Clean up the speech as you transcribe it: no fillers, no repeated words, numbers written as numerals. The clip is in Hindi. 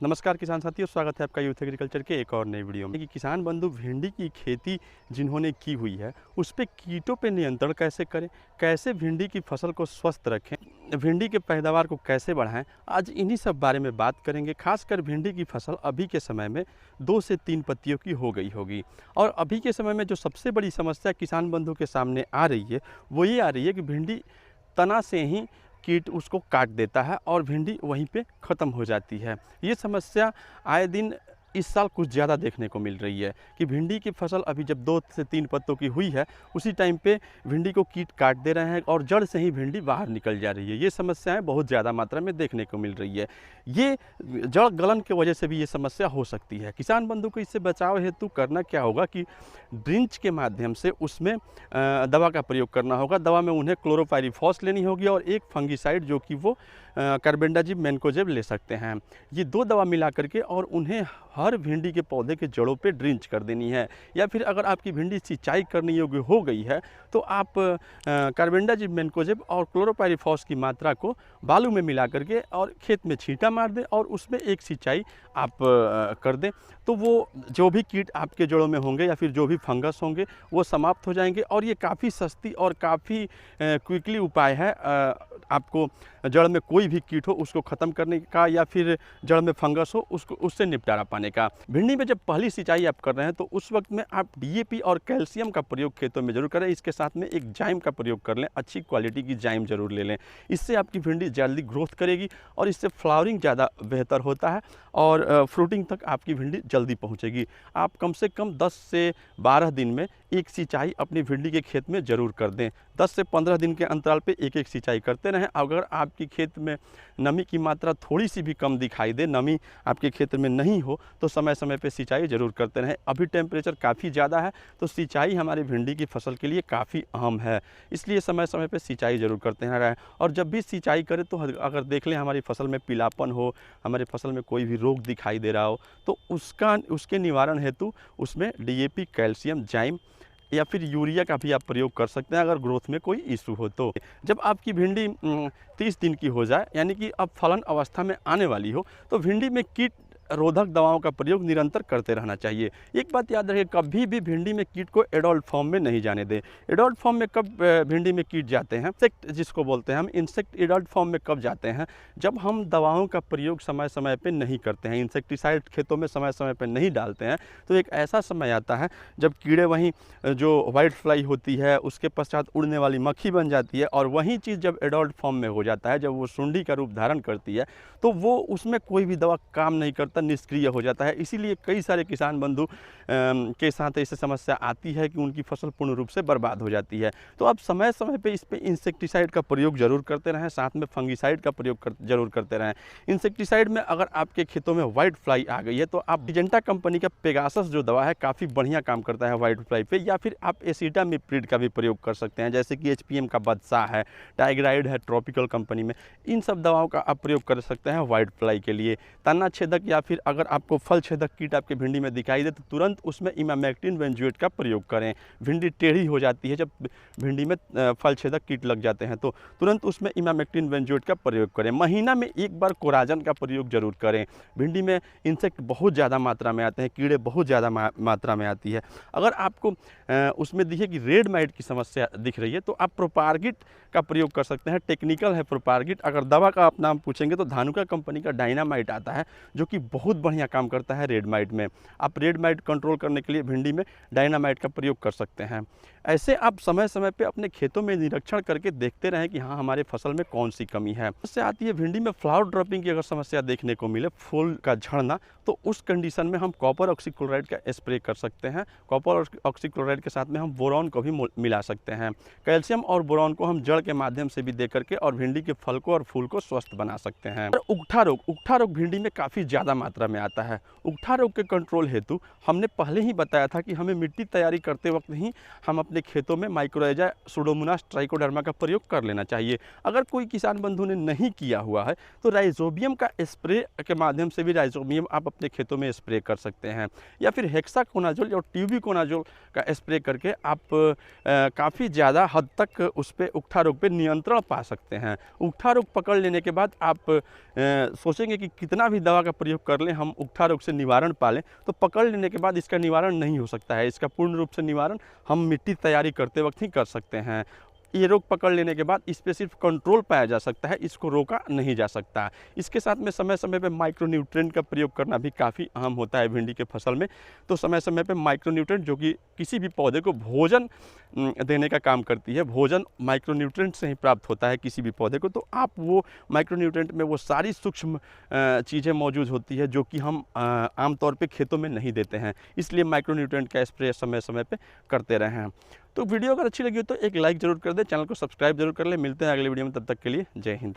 नमस्कार किसान साथियों, स्वागत है आपका यूथ एग्रीकल्चर के एक और नई वीडियो में। कि किसान बंधु भिंडी की खेती जिन्होंने की हुई है उस पे कीटों पे नियंत्रण कैसे करें, कैसे भिंडी की फसल को स्वस्थ रखें, भिंडी के पैदावार को कैसे बढ़ाएं, आज इन्हीं सब बारे में बात करेंगे। खासकर भिंडी की फसल अभी के समय में 2 से 3 पत्तियों की हो गई होगी। और अभी के समय में जो सबसे बड़ी समस्या किसान बंधु के सामने आ रही है वो ये आ रही है कि भिंडी तना से ही कीट उसको काट देता है और भिंडी वहीं पे ख़त्म हो जाती है। ये समस्या आए दिन इस साल कुछ ज़्यादा देखने को मिल रही है कि भिंडी की फसल अभी जब 2 से 3 पत्तों की हुई है उसी टाइम पे भिंडी को कीट काट दे रहे हैं और जड़ से ही भिंडी बाहर निकल जा रही है। ये समस्याएं बहुत ज़्यादा मात्रा में देखने को मिल रही है। ये जड़ गलन की वजह से भी ये समस्या हो सकती है। किसान बंधु को इससे बचाव हेतु करना क्या होगा कि ड्रिंच के माध्यम से उसमें दवा का प्रयोग करना होगा। दवा में उन्हें क्लोरोपाइरीफॉस लेनी होगी और एक फंगिसाइड जो कि वो कार्बेंडाजिम मैनकोजेब ले सकते हैं। ये 2 दवा मिला करके और उन्हें हर भिंडी के पौधे के जड़ों पे ड्रिंच कर देनी है। या फिर अगर आपकी भिंडी सिंचाई करने योग्य हो गई है तो आप कार्बेंडाजिम मैनकोजेब और क्लोरोपाइरीफॉस की मात्रा को बालू में मिला करके और खेत में छींटा मार दें और उसमें एक सिंचाई आप कर दें, तो वो जो भी कीट आपके जड़ों में होंगे या फिर जो भी फंगस होंगे वो समाप्त हो जाएंगे। और ये काफ़ी सस्ती और काफ़ी क्विकली उपाय है आपको जड़ में कोई भी कीट हो उसको ख़त्म करने का या फिर जड़ में फंगस हो उसको उससे निपटारा पाने का। भिंडी में जब पहली सिंचाई आप कर रहे हैं तो उस वक्त में आप डीएपी और कैल्शियम का प्रयोग खेतों में जरूर करें। इसके साथ में एक जाइम का प्रयोग कर लें, अच्छी क्वालिटी की जाइम जरूर ले लें। इससे आपकी भिंडी जल्दी ग्रोथ करेगी और इससे फ्लावरिंग ज़्यादा बेहतर होता है और फ्रूटिंग तक आपकी भिंडी जल्दी पहुँचेगी। आप कम से कम 10 से 12 दिन में एक सिंचाई अपनी भिंडी के खेत में ज़रूर कर दें। 10 से 15 दिन के अंतराल पे एक एक सिंचाई करते रहें। अगर आपकी खेत में नमी की मात्रा थोड़ी सी भी कम दिखाई दे, नमी आपके खेत में नहीं हो तो समय समय पे सिंचाई ज़रूर करते रहें। अभी टेम्परेचर काफ़ी ज़्यादा है तो सिंचाई हमारी भिंडी की फसल के लिए काफ़ी अहम है, इसलिए समय समय पे सिंचाई ज़रूर करते रहें। और जब भी सिंचाई करें तो अगर देख लें हमारी फसल में पीलापन हो, हमारी फसल में कोई भी रोग दिखाई दे रहा हो तो उसके निवारण हेतु उसमें डीएपी, कैल्शियम, जाइम या फिर यूरिया का भी आप प्रयोग कर सकते हैं अगर ग्रोथ में कोई इशू हो तो। जब आपकी भिंडी 30 दिन की हो जाए यानी कि अब फलन अवस्था में आने वाली हो तो भिंडी में कीट रोधक दवाओं का प्रयोग निरंतर करते रहना चाहिए। एक बात याद रखिए, कभी भी भिंडी में कीट को एडल्ट फॉर्म में नहीं जाने दें। एडल्ट फॉर्म में कब भिंडी में कीट जाते हैं, इंसेक्ट जिसको बोलते हैं हम, इंसेक्ट एडल्ट फॉर्म में कब जाते हैं, जब हम दवाओं का प्रयोग समय समय पे नहीं करते हैं, इंसेक्टिसाइड खेतों में समय समय पे नहीं डालते हैं। तो एक ऐसा समय आता है जब कीड़े वहीं जो वाइट फ्लाई होती है उसके पश्चात उड़ने वाली मक्खी बन जाती है और वही चीज़ जब एडल्ट फॉर्म में हो जाता है, जब वो सुंडी का रूप धारण करती है तो वो उसमें कोई भी दवा काम नहीं करता, निष्क्रिय हो जाता है। इसीलिए कई सारे किसान बंधु के साथ ऐसी समस्या आती है कि उनकी फसल पूर्ण रूप से बर्बाद हो जाती है। तो आप समय समय पे इस पे इंसेक्टिसाइड का प्रयोग जरूर करते रहें, साथ में फंगिसाइड का प्रयोग जरूर करते रहें। इंसेक्टिसाइड में अगर आपके खेतों में वाइट फ्लाई आ गई है तो आप सिजेंटा कंपनी का पेगासस जो दवा है काफ़ी बढ़िया काम करता है वाइट फ्लाई पे, या फिर आप एसिटामिप्रिड का भी प्रयोग कर सकते हैं, जैसे कि एचपीएम का बदशाह है, टाइग्राइड है ट्रॉपिकल कंपनी में। इन सब दवाओं का आप प्रयोग कर सकते हैं वाइट फ्लाई के लिए। तना छेदक या फिर अगर आपको फल छेदक कीट आपके भिंडी में दिखाई दे तो तुरंत उसमें इमामेक्टिन बेंजोएट का प्रयोग करें। भिंडी टेढ़ी हो जाती है जब भिंडी में फल छेदक कीट लग जाते हैं तो तुरंत उसमें इमामेक्टिन बेंजोएट का प्रयोग करें। महीना में एक बार कोराजन का प्रयोग जरूर करें। भिंडी में इंसेक्ट बहुत ज़्यादा मात्रा में आते हैं, कीड़े बहुत ज़्यादा मात्रा में आती है। अगर आपको उसमें दिखे कि रेड माइट की समस्या दिख रही है तो आप प्रोपार्गिट का प्रयोग कर सकते हैं। टेक्निकल है प्रोपार्गिट। अगर दवा का आप नाम पूछेंगे तो धानुका कंपनी का डायनामाइट आता है जो कि बहुत बढ़िया काम करता है रेड माइट में। आप रेड माइट कंट्रोल करने के लिए भिंडी में डायनामाइट का प्रयोग कर सकते हैं। ऐसे आप समय समय पे अपने खेतों में निरीक्षण करके देखते रहें कि हाँ हमारे फसल में कौन सी कमी है। उससे आती है भिंडी में फ्लावर ड्रॉपिंग की अगर समस्या देखने को मिले, फूल का झड़ना, तो उस कंडीशन में हम कॉपर ऑक्सीक्लोराइड का स्प्रे कर सकते हैं। कॉपर ऑक्सीक्लोराइड के साथ में हम बोरॉन को भी मिला सकते हैं। कैल्शियम और बोरॉन को हम जड़ के माध्यम से भी दे करके और भिंडी के फल को और फूल को स्वस्थ बना सकते हैं। उगठा रोग भिंडी में काफ़ी ज़्यादा मात्रा में आता है। उगठा रोग के कंट्रोल हेतु हमने पहले ही बताया था कि हमें मिट्टी तैयारी करते वक्त ही हम अपने खेतों में माइक्रोरेजा सुडोमोनास ट्राइकोडर्मा का प्रयोग कर लेना चाहिए। अगर कोई किसान बंधु ने नहीं किया हुआ है तो राइजोबियम का स्प्रे के माध्यम से भी राइजोबियम आप अपने खेतों में स्प्रे कर सकते हैं, या फिर हेक्साकोनाजोल और ट्यूबिकोनाजोल का स्प्रे करके आप काफ़ी ज़्यादा हद तक उस पर उगठा रोग पे नियंत्रण पा सकते हैं। उगठा रोग पकड़ लेने के बाद आप सोचेंगे कि कितना भी दवा का प्रयोग कर कर लें, हम उकठा रोग से निवारण पा लें, तो पकड़ लेने के बाद इसका निवारण नहीं हो सकता है। इसका पूर्ण रूप से निवारण हम मिट्टी तैयारी करते वक्त ही कर सकते हैं। ये रोग पकड़ लेने के बाद इस पे सिर्फ कंट्रोल पाया जा सकता है, इसको रोका नहीं जा सकता। इसके साथ में समय समय पे माइक्रोन्यूट्रिएंट का प्रयोग करना भी काफ़ी अहम होता है भिंडी के फसल में। तो समय समय पे माइक्रोन्यूट्रिएंट, जो कि किसी भी पौधे को भोजन देने का काम करती है, भोजन माइक्रोन्यूट्रिएंट से ही प्राप्त होता है किसी भी पौधे को, तो आप वो माइक्रोन्यूट्रिएंट में वो सारी सूक्ष्म चीज़ें मौजूद होती है जो कि हम आमतौर पे खेतों में नहीं देते हैं। इसलिए माइक्रोन्यूट्रिएंट का स्प्रे समय समय पे करते रहें। तो वीडियो अगर अच्छी लगी हो तो एक लाइक ज़रूर कर दें, चैनल को सब्सक्राइब जरूर कर लें। मिलते हैं अगले वीडियो में, तब तक के लिए जय हिंद।